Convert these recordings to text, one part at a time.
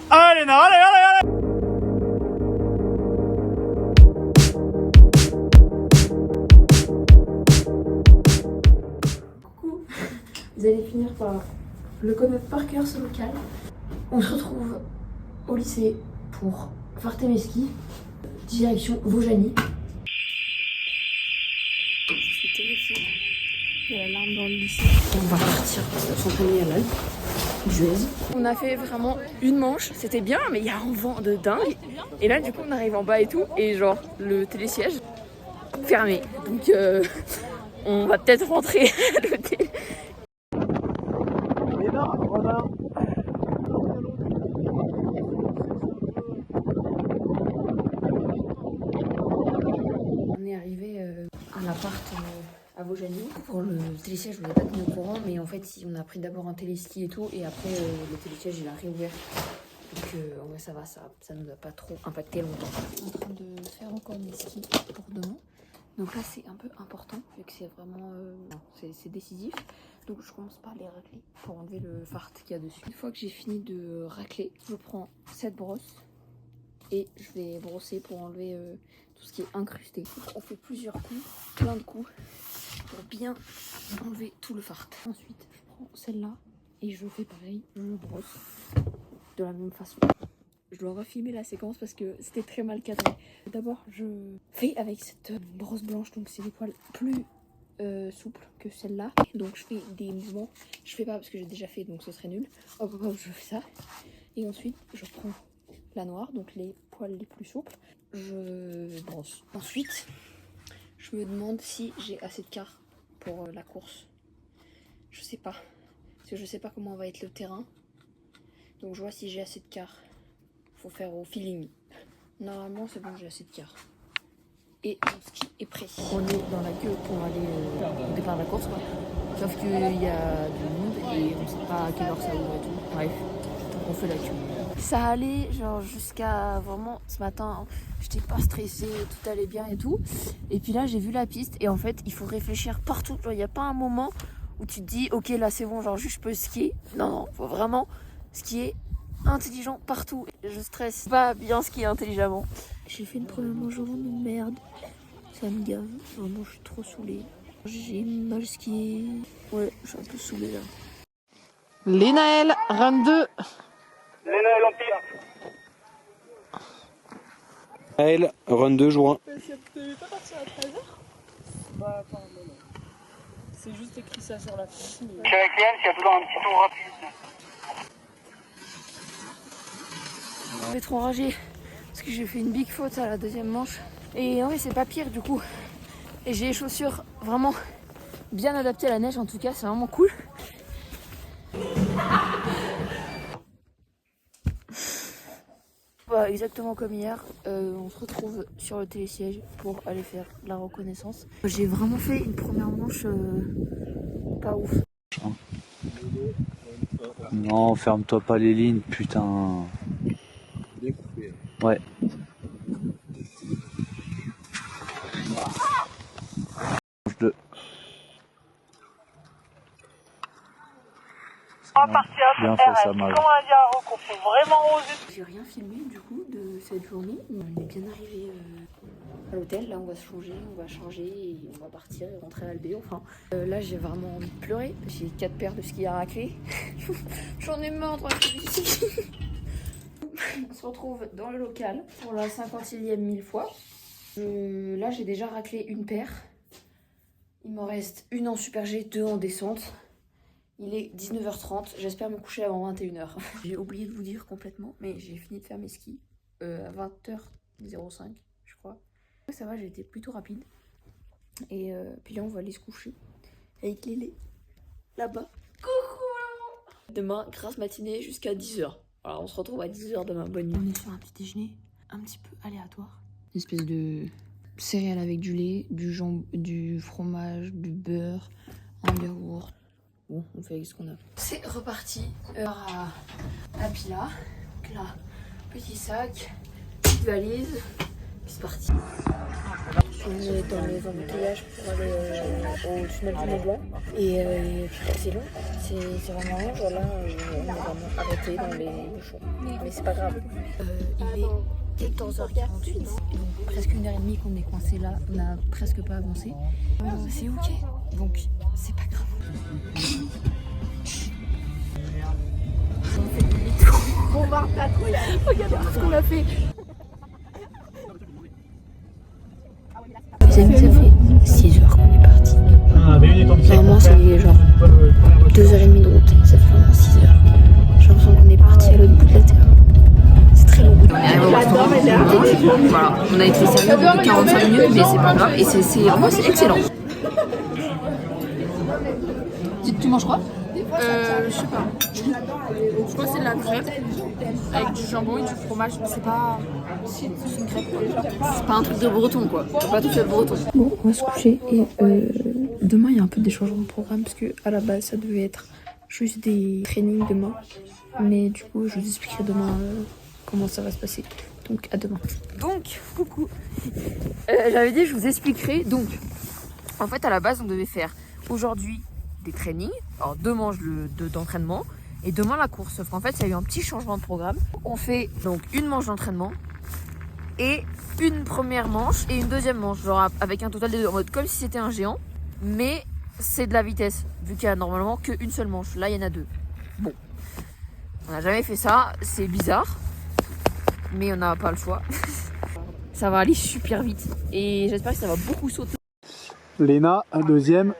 Allez, non, allez, allez, allez. Coucou, vous allez finir par le connaître par cœur ce local. On se retrouve au lycée pour faire tes skis, direction Vaujany. Je suis terrifiée. Il y a l'alarme dans le lycée. On va partir s'entraîner à l'Alpe d'Huez. On a fait vraiment une manche, c'était bien, mais il y a un vent de dingue. Et là, du coup, on arrive en bas et tout, et genre le télésiège fermé. Donc, on va peut-être rentrer à l'hôtel. On est arrivé à l'appart à Vaujany. Pour le télésiège, je ne vous ai pas tenu au courant, mais en fait, on a pris d'abord un téléski et tout, et après, le télésiège, il a réouvert. Donc, en vrai, ça va, ça nous a pas trop impacté longtemps. Je suis en train de faire encore mes skis pour demain. Donc là, c'est un peu important, vu que c'est vraiment c'est décisif. Donc, je commence par les racler pour enlever le fard qu'il y a dessus. Une fois que j'ai fini de racler, je prends cette brosse et je vais brosser pour enlever tout ce qui est incrusté. On fait plusieurs coups, plein de coups, pour bien enlever tout le fard. Ensuite, je prends celle-là et je fais pareil, je brosse de la même façon. Je dois refilmer la séquence parce que c'était très mal cadré. D'abord, je fais avec cette brosse blanche, donc c'est des poils plus souples que celle-là. Donc je fais des mouvements. Je fais pas parce que j'ai déjà fait, donc ce serait nul. Hop, hop, hop, je fais ça. Et ensuite, je prends la noire, donc les poils les plus souples. Je brosse. Ensuite, je me demande si j'ai assez de quart pour la course. Je sais pas. Parce que je sais pas comment va être le terrain. Donc je vois si j'ai assez de quart. Faut faire au feeling. Normalement c'est bon, j'ai assez de quart. Et mon ski est prêt. On est dans la queue pour aller au départ de la course, quoi. Sauf qu'il y a du monde et on sait pas à quelle heure ça ouvre et tout. Bref, on fait la queue. Ça allait genre jusqu'à vraiment ce matin, j'étais pas stressée, tout allait bien et tout. Et puis là j'ai vu la piste et en fait il faut réfléchir partout. Il n'y a pas un moment où tu te dis ok là c'est bon, genre juste je peux skier. Non, non, faut vraiment skier intelligent partout. Je stresse pas bien skier intelligemment. J'ai fait une première manche de merde. Ça me gave. Vraiment, je suis trop saoulée. J'ai mal skié. Ouais, je suis un peu saoulée là. Lénaël, run 2. Lénaël Empire. Lénaël, run 2, jour 1. T'avais pas parti à 13h? Bah, enfin, non, non. C'est juste écrit ça sur la fiche. Mais... Je suis avec Léane, qui a toujours un petit tour rapide. Je vais trop enragée parce que j'ai fait une big faute à la deuxième manche. Et en vrai, c'est pas pire du coup. Et j'ai les chaussures vraiment bien adaptées à la neige en tout cas, c'est vraiment cool. Bah, exactement comme hier, on se retrouve sur le télésiège pour aller faire la reconnaissance. J'ai vraiment fait une première manche pas ouf. Non, ferme-toi pas les lignes, putain. Ouais. Le... On va partir Bien fait, ça RS. mal. Comme on a dit à Rocco, faut vraiment oser. J'ai rien filmé du coup de cette journée. On est bien arrivé à l'hôtel. Là, on va se changer et on va partir et rentrer à Albé. Enfin, là, j'ai vraiment envie de pleurer. J'ai 4 paires de skis à racler. J'en ai marre de racler du ski. On se retrouve dans le local pour la 50e 1000 fois. Là, j'ai déjà raclé une paire. Il m'en reste une en super G, 2 en descente. Il est 19h30, j'espère me coucher avant 21h. J'ai oublié de vous dire complètement, mais j'ai fini de faire mes skis à 20h05, je crois. Ça va, j'ai été plutôt rapide. Et puis là, on va aller se coucher avec Lélé, là-bas. Coucou! Demain, grasse matinée jusqu'à 10h. Alors, on se retrouve à 10h demain, bonne nuit. On est sur un petit déjeuner un petit peu aléatoire. Une espèce de céréales avec du lait, du fromage, du beurre, un yaourt. Bon, on fait avec ce qu'on a. C'est reparti à Pila. Donc là, petit sac, petite valise, C'est parti. On est dans les embouteillages pour aller au tunnel du Mont Blanc. Et c'est long, c'est vraiment long. Genre là, on est vraiment arrêté dans les bouchons. Mais c'est pas grave. Il est 14h48. Donc presque 1h30 qu'on est coincé là. On n'a presque pas avancé. C'est ok. Donc c'est pas grave. On fait demi-tour. Bombarde la trouille. Regardez tout ce qu'on a fait. Les amis, ça fait 6 heures qu'on est parti. Normalement, c'est genre 2h30 de route. Ça fait vraiment 6 heures. J'ai l'impression qu'on est parti à l'autre bout de la terre. C'est très long. On est arrivé au restaurant. Voilà, on a été servi au bout de 45 minutes, mais c'est pas grave. Et en moi, c'est excellent. Tu manges quoi? Je sais pas. Je crois que c'est de la crêpe avec du jambon et du fromage. C'est pas. C'est une crêpe. C'est pas un truc de breton quoi. C'est pas tout fait breton. Bon, on va se coucher et demain il y a un peu des changements de programme parce que à la base ça devait être juste des trainings demain. Mais du coup je vous expliquerai demain comment ça va se passer. Donc à demain. Donc, coucou. J'avais dit je vous expliquerai. Donc, en fait à la base on devait faire aujourd'hui des trainings, alors 2 manches d'entraînement et demain la course. Sauf qu'en fait, il y a eu un petit changement de programme. On fait donc une manche d'entraînement et une première manche et une deuxième manche, genre avec un total des deux, en mode comme si c'était un géant, mais c'est de la vitesse, vu qu'il y a normalement qu'une seule manche. Là, il y en a 2. Bon, on n'a jamais fait ça, c'est bizarre, mais on n'a pas le choix. Ça va aller super vite et j'espère que ça va beaucoup sauter. Léna, un deuxième.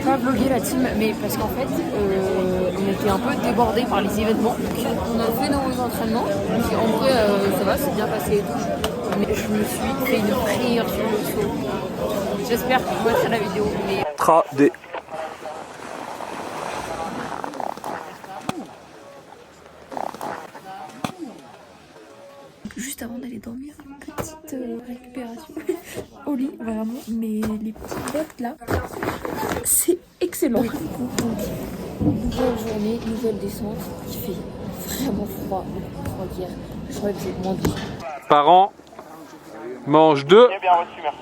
Pas vlogger la team, mais parce qu'en fait on était un peu débordés par les événements. On a fait nos entraînements, et en vrai ça va, c'est bien passé et tout. Mais je me suis fait une prière sur le saut. J'espère que vous mettrez la vidéo. Mais... Des. Juste avant d'aller dormir, petite récupération au lit, vraiment. Mais les petites bottes là, c'est excellent. Donc, nouvelle journée, nouvelle descente. Il fait vraiment froid, beaucoup plus froid qu'hier. Je crois que c'est moins 12. Parents, manche 2. Eh bien reçu, merci.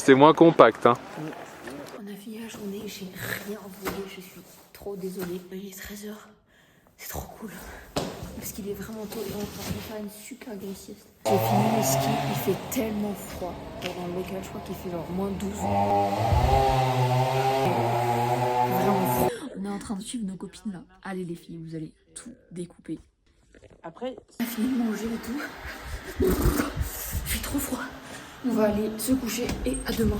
C'est moins compact. Hein. On a fini la journée, j'ai rien volé, je suis trop désolée. Il est 13h, c'est trop cool. Parce qu'il est vraiment tôt et on est en train de faire une super grosse sieste. J'ai fini le ski, il fait tellement froid. Genre dans le local, je crois qu'il fait genre moins 12. Vraiment froid. On est en train de suivre nos copines là. Allez les filles, vous allez tout découper. Après, On a fini de manger et tout. Il fait trop froid. On va aller se coucher et à demain.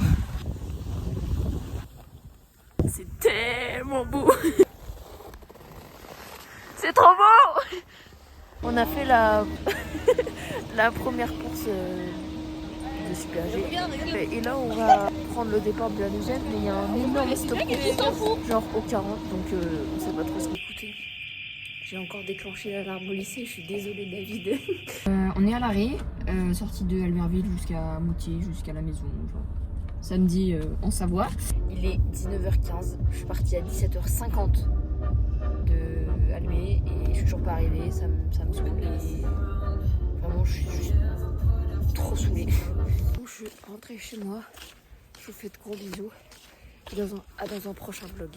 C'est tellement beau. C'est trop beau. On a fait la première course de Super G. Et là on va prendre le départ de la deuxième. Mais il y a un énorme stop genre au 40. Donc on sait pas trop ce qu'écouter. J'ai encore déclenché l'alarme au lycée, je suis désolée David. On est à l'arrêt, sortie de Albertville jusqu'à Moutier, jusqu'à la maison, genre samedi en Savoie. Il est 19h15, je suis partie à 17h50 de Almé et je suis toujours pas arrivée, ça me saoule et vraiment je suis juste trop saoulée. Donc, je suis rentrée chez moi, je vous fais de gros bisous et dans un prochain vlog.